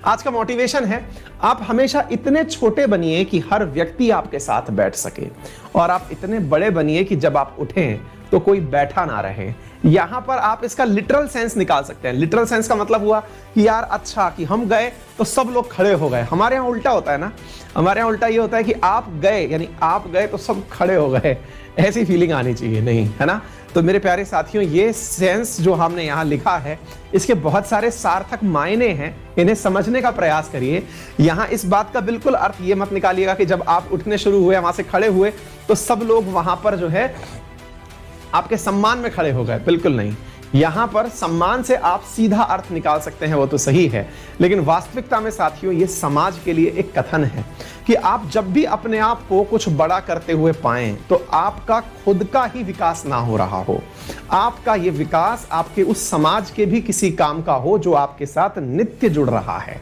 आज का मोटिवेशन है, आप हमेशा इतने छोटे बनिए कि हर व्यक्ति आपके साथ बैठ सके, और आप इतने बड़े बनिए कि जब आप उठें तो कोई बैठा ना रहे। यहां पर आप इसका लिटरल सेंस निकाल सकते हैं। लिटरल सेंस का मतलब हुआ कि यार अच्छा कि हम गए तो सब लोग खड़े हो गए। हमारे यहाँ उल्टा होता है ना, हमारे यहाँ उल्टा ये होता है कि आप गए यानी आप गए तो सब खड़े हो गए, ऐसी फीलिंग आनी चाहिए, नहीं है ना। तो मेरे प्यारे साथियों, ये सेंस जो हमने यहाँ लिखा है इसके बहुत सारे सार्थक मायने हैं, इन्हें समझने का प्रयास करिए। यहाँ इस बात का बिल्कुल अर्थ ये मत निकालिएगा कि जब आप उठने शुरू हुए, वहां से खड़े हुए तो सब लोग वहां पर जो है आपके सम्मान में खड़े हो गए, बिल्कुल नहीं। यहां पर सम्मान से आप सीधा अर्थ निकाल सकते हैं, वो तो सही है, लेकिन वास्तविकता में साथियों ये समाज के लिए एक कथन है कि आप जब भी अपने आप को कुछ बड़ा करते हुए पाएं तो आपका खुद का ही विकास ना हो रहा हो, आपका ये विकास आपके उस समाज के भी किसी काम का हो जो आपके साथ नित्य जुड़ रहा है।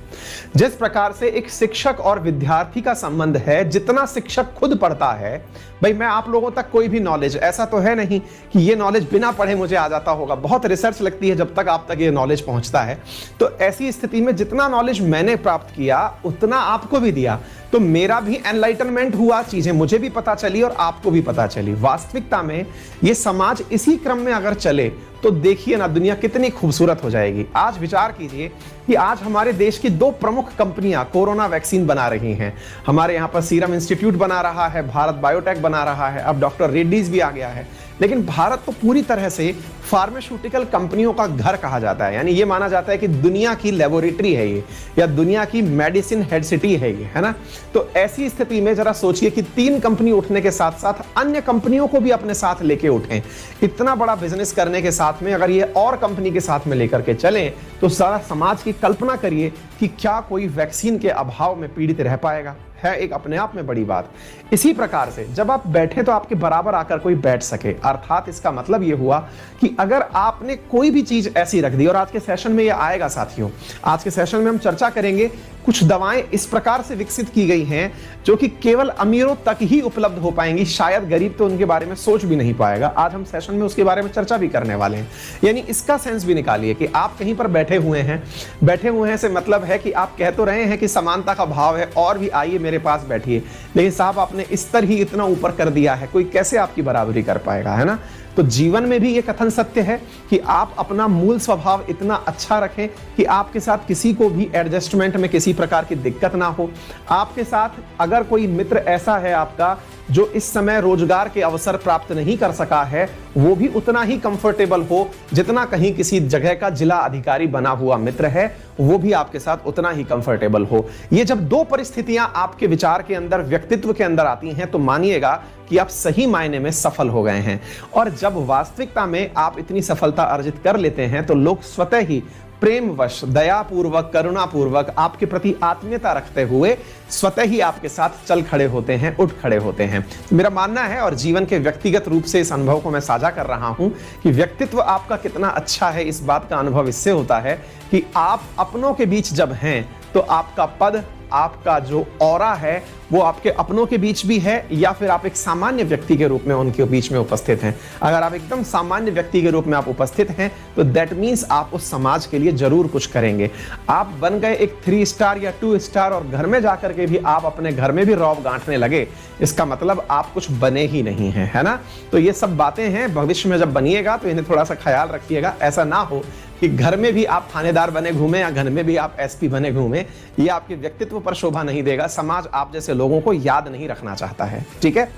जिस प्रकार से एक शिक्षक और विद्यार्थी का संबंध है, जितना शिक्षक खुद पढ़ता है, भाई मैं आप लोगों तक कोई भी नॉलेज, ऐसा तो है नहीं कि ये नॉलेज बिना पढ़े मुझे आ जाता होगा, बहुत रिसर्च लगती है जब तक आप तक ये नॉलेज पहुंचता है। तो ऐसी स्थिति में जितना नॉलेज मैंने प्राप्त किया उतना आपको भी दिया, तो मेरा भी एनलाइटनमेंट हुआ, चीजें मुझे भी पता चली और आपको भी पता चली। वास्तविकता में ये समाज इसी क्रम में अगर चले तो देखिए ना दुनिया कितनी खूबसूरत हो जाएगी। आज विचार कीजिए कि आज हमारे देश की दो प्रमुख कंपनियां कोरोना वैक्सीन बना रही हैं। हमारे यहां पर सीरम इंस्टीट्यूट बना रहा है, भारत बायोटेक बना रहा है, अब डॉक्टर रेड्डीज भी आ गया है। लेकिन भारत तो पूरी तरह से फार्मास्यूटिकल कंपनियों का घर कहा जाता है, यानी ये माना जाता है कि दुनिया की लेबोरेटरी है ये, या दुनिया की मेडिसिन हेड सिटी है ये, है ना। तो ऐसी स्थिति में जरा सोचिए कि 3 कंपनी उठने के साथ साथ अन्य कंपनियों को भी अपने साथ लेके उठें। इतना बड़ा बिजनेस करने के साथ में अगर ये और कंपनी के साथ में लेकर के चलें तो सारा समाज की कल्पना करिए कि क्या कोई वैक्सीन के अभाव में पीड़ित रह पाएगा, है एक अपने आप में बड़ी बात। इसी प्रकार से जब आप बैठे तो आपके बराबर आकर कोई बैठ सके, अर्थात इसका मतलब यह हुआ कि अगर आपने कोई भी चीज ऐसी रख दी, और आज के सेशन में यह आएगा साथियों, आज के सेशन में हम चर्चा करेंगे कुछ दवाएं इस प्रकार से विकसित की गई हैं जो कि केवल अमीरों तक ही उपलब्ध हो पाएंगी, शायद गरीब तो उनके बारे में सोच भी नहीं पाएगा। आज हम सेशन में उसके बारे में चर्चा भी करने वाले हैं। यानी इसका सेंस भी निकालिए कि आप कहीं पर बैठे हुए हैं से मतलब है कि आप कह तो रहे हैं कि समानता का भाव है और भी आइए मेरे पास बैठिए, लेकिन साहब आपने स्तर ही इतना ऊपर कर दिया है, कोई कैसे आपकी बराबरी कर पाएगा, है ना। तो जीवन में भी ये कथन सत्य है कि आप अपना मूल स्वभाव इतना अच्छा रखें कि आपके साथ किसी को भी एडजस्टमेंट में किसी प्रकार की दिक्कत ना हो। आपके साथ अगर कोई मित्र ऐसा है आपका जो इस समय रोजगार के अवसर प्राप्त नहीं कर सका है, वो भी उतना ही कंफर्टेबल हो जितना कहीं किसी जगह का जिला अधिकारी बना हुआ मित्र है, वो भी आपके साथ उतना ही कंफर्टेबल हो। ये जब 2 परिस्थितियां आपके विचार के अंदर, व्यक्तित्व के अंदर आती हैं तो मानिएगा कि आप सही मायने में सफल हो गए हैं। और जब वास्तविकता में आप इतनी सफलता अर्जित कर लेते हैं तो लोग स्वतः ही प्रेमवश, दयापूर्वक, करुणापूर्वक आपके प्रति आत्मीयता रखते हुए स्वतः ही आपके साथ चल खड़े होते हैं, उठ खड़े होते हैं। मेरा मानना है, और जीवन के व्यक्तिगत रूप से इस अनुभव को मैं साझा कर रहा हूं, कि व्यक्तित्व आपका कितना अच्छा है इस बात का अनुभव इससे होता है कि आप अपनों के बीच जब हैं तो आपका पद, आपका जो ऑरा है वो आपके अपनों के बीच भी है, या फिर आप एक सामान्य व्यक्ति के रूप में उनके बीच में उपस्थित हैं। अगर आप एकदम सामान्य व्यक्ति के रूप में आप उपस्थित हैं तो दैट मीन्स आप उस समाज के लिए जरूर कुछ करेंगे। आप बन गए एक 3 स्टार या 2 स्टार और घर में जाकर के भी आप अपने घर में भी रौब गांठने लगे, इसका मतलब आप कुछ बने ही नहीं हैं, है ना। तो ये सब बातें हैं, भविष्य में जब बनिएगा तो इन्हें थोड़ा सा ख्याल रखिएगा। ऐसा ना हो कि घर में भी आप थानेदार बने घूमें या घर में भी आप एसपी बने घूमें, ये आपके व्यक्तित्व पर शोभा नहीं देगा। समाज आप जैसे लोगों को याद नहीं रखना चाहता है, ठीक है।